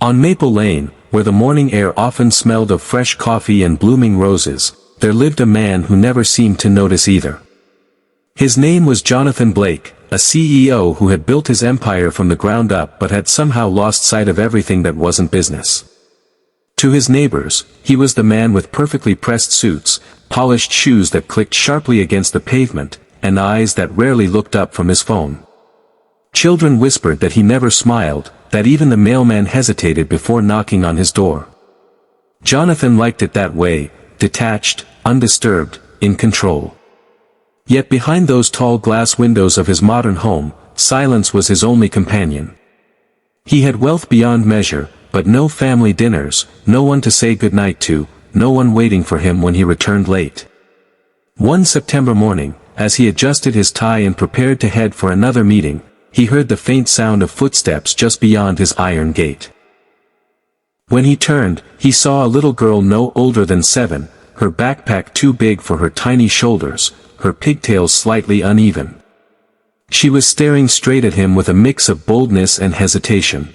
On Maple Lane, where the morning air often smelled of fresh coffee and blooming roses, there lived a man who never seemed to notice either. His name was Jonathan Blake, a CEO who had built his empire from the ground up but had somehow lost sight of everything that wasn't business. To his neighbors, he was the man with perfectly pressed suits, polished shoes that clicked sharply against the pavement, and eyes that rarely looked up from his phone. Children whispered that he never smiled, that even the mailman hesitated before knocking on his door. Jonathan liked it that way, detached, undisturbed, in control. Yet behind those tall glass windows of his modern home, silence was his only companion. He had wealth beyond measure, but no family dinners, no one to say goodnight to, no one waiting for him when he returned late. One September morning, as he adjusted his tie and prepared to head for another meeting, he heard the faint sound of footsteps just beyond his iron gate. When he turned, he saw a little girl no older than 7, her backpack too big for her tiny shoulders, her pigtails slightly uneven. She was staring straight at him with a mix of boldness and hesitation.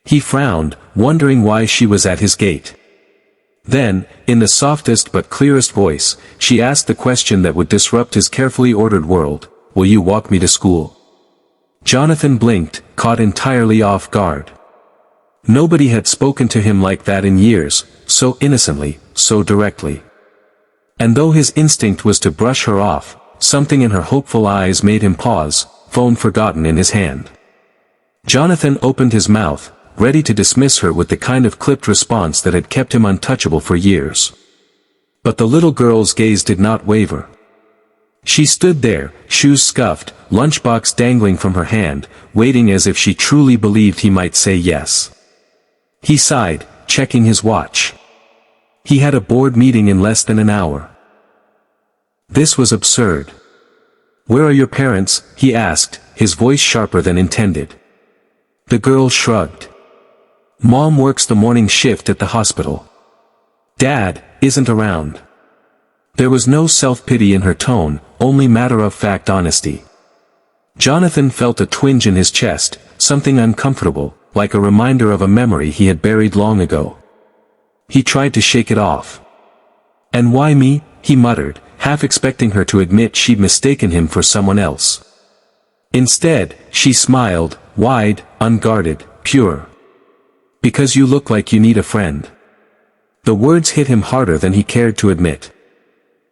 He frowned, wondering why she was at his gate. Then, in the softest but clearest voice, she asked the question that would disrupt his carefully ordered world, "Will you walk me to school?" Jonathan blinked, caught entirely off guard. Nobody had spoken to him like that in years, so innocently, so directly. And though his instinct was to brush her off, something in her hopeful eyes made him pause, phone forgotten in his hand. Jonathan opened his mouth, ready to dismiss her with the kind of clipped response that had kept him untouchable for years. But the little girl's gaze did not waver. She stood there, shoes scuffed, lunchbox dangling from her hand, waiting as if she truly believed he might say yes. He sighed, checking his watch. He had a board meeting in less than an hour. This was absurd. "Where are your parents?" he asked, his voice sharper than intended. The girl shrugged. "Mom works the morning shift at the hospital. Dad isn't around." There was no self-pity in her tone, only matter-of-fact honesty. Jonathan felt a twinge in his chest, something uncomfortable, like a reminder of a memory he had buried long ago. He tried to shake it off. "And why me?" he muttered, half expecting her to admit she'd mistaken him for someone else. Instead, she smiled, wide, unguarded, pure. "Because you look like you need a friend." The words hit him harder than he cared to admit.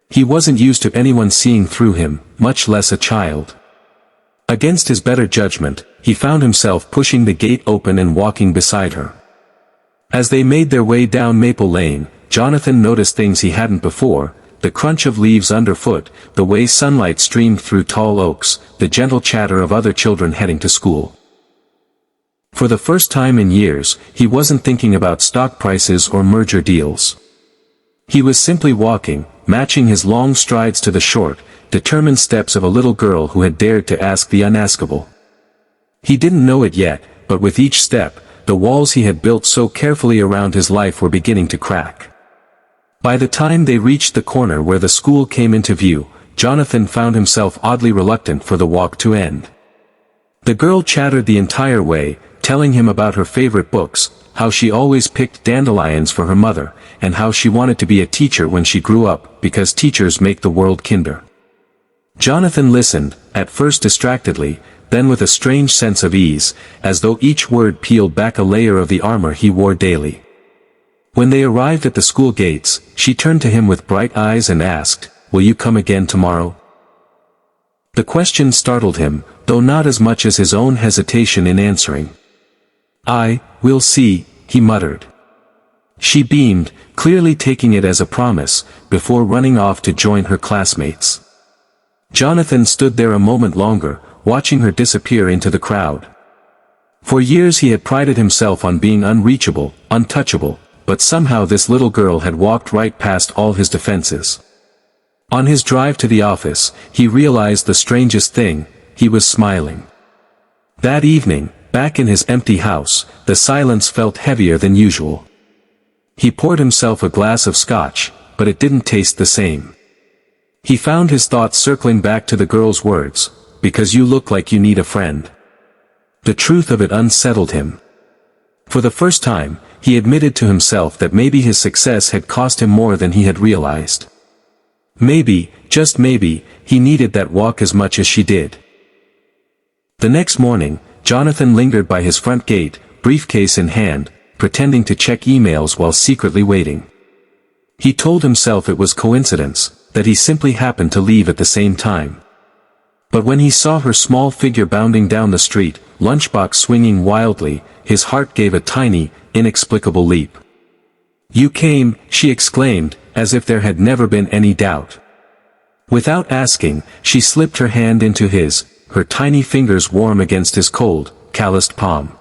He wasn't used to anyone seeing through him, much less a child. Against his better judgment, he found himself pushing the gate open and walking beside her. As they made their way down Maple Lane, Jonathan noticed things he hadn't before: the crunch of leaves underfoot, the way sunlight streamed through tall oaks, the gentle chatter of other children heading to school. For the first time in years, he wasn't thinking about stock prices or merger deals. He was simply walking, matching his long strides to the short, determined steps of a little girl who had dared to ask the unaskable. He didn't know it yet, but with each step, the walls he had built so carefully around his life were beginning to crack. By the time they reached the corner where the school came into view, Jonathan found himself oddly reluctant for the walk to end. The girl chattered the entire way, telling him about her favorite books, how she always picked dandelions for her mother, and how she wanted to be a teacher when she grew up, because teachers make the world kinder. Jonathan listened, at first distractedly, then with a strange sense of ease, as though each word peeled back a layer of the armor he wore daily. When they arrived at the school gates, she turned to him with bright eyes and asked, "Will you come again tomorrow?" The question startled him, though not as much as his own hesitation in answering. "We'll see," he muttered. She beamed, clearly taking it as a promise, before running off to join her classmates. Jonathan stood there a moment longer, watching her disappear into the crowd. For years he had prided himself on being unreachable, untouchable, but somehow this little girl had walked right past all his defenses. On his drive to the office, he realized the strangest thing: he was smiling. That evening, back in his empty house, the silence felt heavier than usual. He poured himself a glass of scotch, but it didn't taste the same. He found his thoughts circling back to the girl's words, "Because you look like you need a friend." The truth of it unsettled him. For the first time, he admitted to himself that maybe his success had cost him more than he had realized. Maybe, just maybe, he needed that walk as much as she did. The next morning, Jonathan lingered by his front gate, briefcase in hand, pretending to check emails while secretly waiting. He told himself it was coincidence, that he simply happened to leave at the same time. But when he saw her small figure bounding down the street, lunchbox swinging wildly, his heart gave a tiny, inexplicable leap. "You came," she exclaimed, as if there had never been any doubt. Without asking, she slipped her hand into his, her tiny fingers warm against his cold, calloused palm.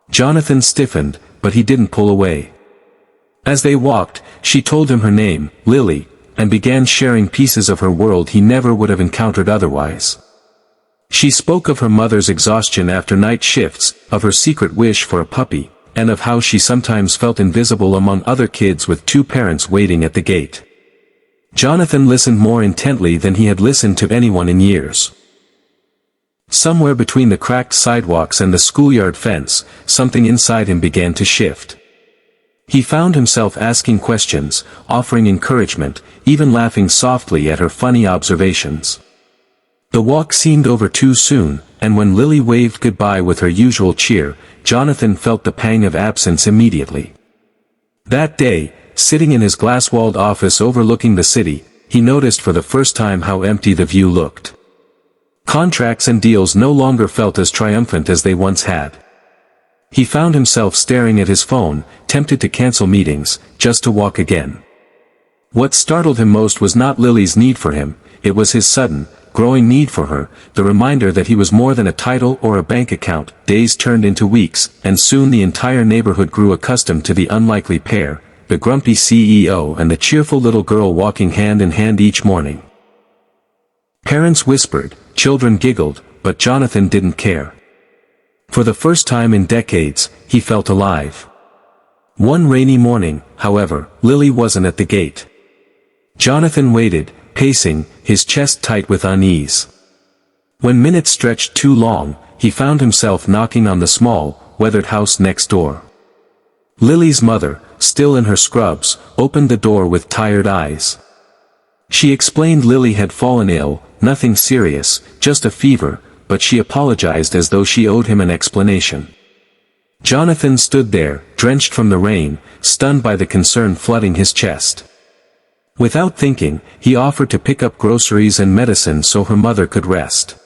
Jonathan stiffened, but he didn't pull away. As they walked, she told him her name, Lily, and began sharing pieces of her world he never would have encountered otherwise. She spoke of her mother's exhaustion after night shifts, of her secret wish for a puppy, and of how she sometimes felt invisible among other kids with two parents waiting at the gate. Jonathan listened more intently than he had listened to anyone in years. Somewhere between the cracked sidewalks and the schoolyard fence, something inside him began to shift. He found himself asking questions, offering encouragement, even laughing softly at her funny observations. The walk seemed over too soon, and when Lily waved goodbye with her usual cheer, Jonathan felt the pang of absence immediately. That day, sitting in his glass-walled office overlooking the city, he noticed for the first time how empty the view looked. Contracts and deals no longer felt as triumphant as they once had. He found himself staring at his phone, tempted to cancel meetings, just to walk again. What startled him most was not Lily's need for him, it was his sudden, growing need for her, the reminder that he was more than a title or a bank account. Days turned into weeks, and soon the entire neighborhood grew accustomed to the unlikely pair, the grumpy CEO and the cheerful little girl walking hand in hand each morning. Parents whispered, children giggled, but Jonathan didn't care. For the first time in decades, he felt alive. One rainy morning, however, Lily wasn't at the gate. Jonathan waited, pacing, his chest tight with unease. When minutes stretched too long, he found himself knocking on the small, weathered house next door. Lily's mother, still in her scrubs, opened the door with tired eyes. She explained Lily had fallen ill, nothing serious, just a fever, but she apologized as though she owed him an explanation. Jonathan stood there, drenched from the rain, stunned by the concern flooding his chest. Without thinking, he offered to pick up groceries and medicine so her mother could rest.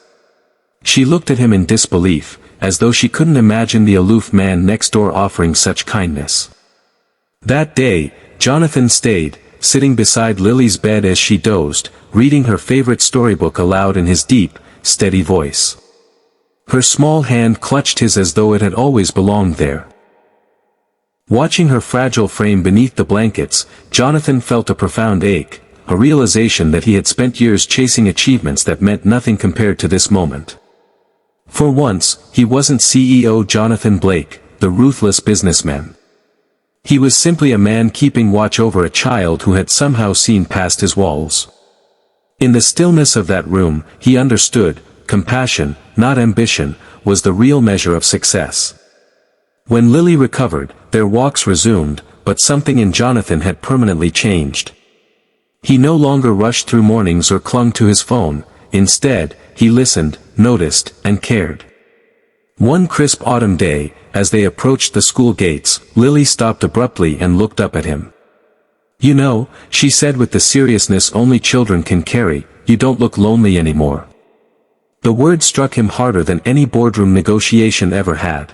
She looked at him in disbelief, as though she couldn't imagine the aloof man next door offering such kindness. That day, Jonathan stayed, sitting beside Lily's bed as she dozed, reading her favorite storybook aloud in his deep, steady voice. Her small hand clutched his as though it had always belonged there. Watching her fragile frame beneath the blankets, Jonathan felt a profound ache, a realization that he had spent years chasing achievements that meant nothing compared to this moment. For once, he wasn't CEO Jonathan Blake, the ruthless businessman. He was simply a man keeping watch over a child who had somehow seen past his walls. In the stillness of that room, he understood, compassion, not ambition, was the real measure of success. When Lily recovered, their walks resumed, but something in Jonathan had permanently changed. He no longer rushed through mornings or clung to his phone, instead, he listened, noticed, and cared. One crisp autumn day, as they approached the school gates, Lily stopped abruptly and looked up at him. "You know," she said with the seriousness only children can carry, "you don't look lonely anymore." The word struck him harder than any boardroom negotiation ever had.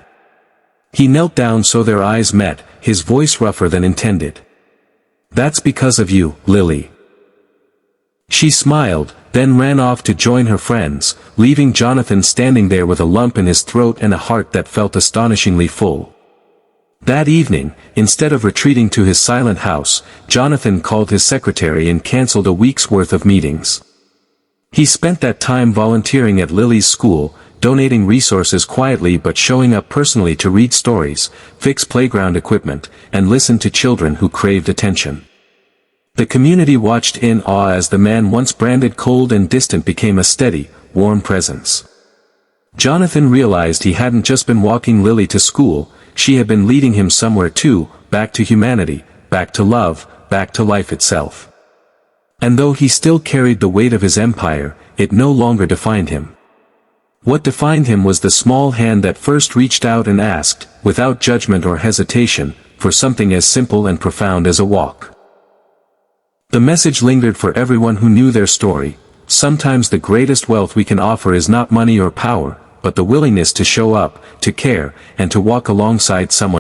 He knelt down so their eyes met, his voice rougher than intended. "That's because of you, Lily." She smiled, then ran off to join her friends, leaving Jonathan standing there with a lump in his throat and a heart that felt astonishingly full. That evening, instead of retreating to his silent house, Jonathan called his secretary and canceled a week's worth of meetings. He spent that time volunteering at Lily's school, donating resources quietly but showing up personally to read stories, fix playground equipment, and listen to children who craved attention. The community watched in awe as the man once branded cold and distant became a steady, warm presence. Jonathan realized he hadn't just been walking Lily to school, she had been leading him somewhere too, back to humanity, back to love, back to life itself. And though he still carried the weight of his empire, it no longer defined him. What defined him was the small hand that first reached out and asked, without judgment or hesitation, for something as simple and profound as a walk. The message lingered for everyone who knew their story. Sometimes the greatest wealth we can offer is not money or power, but the willingness to show up, to care, and to walk alongside someone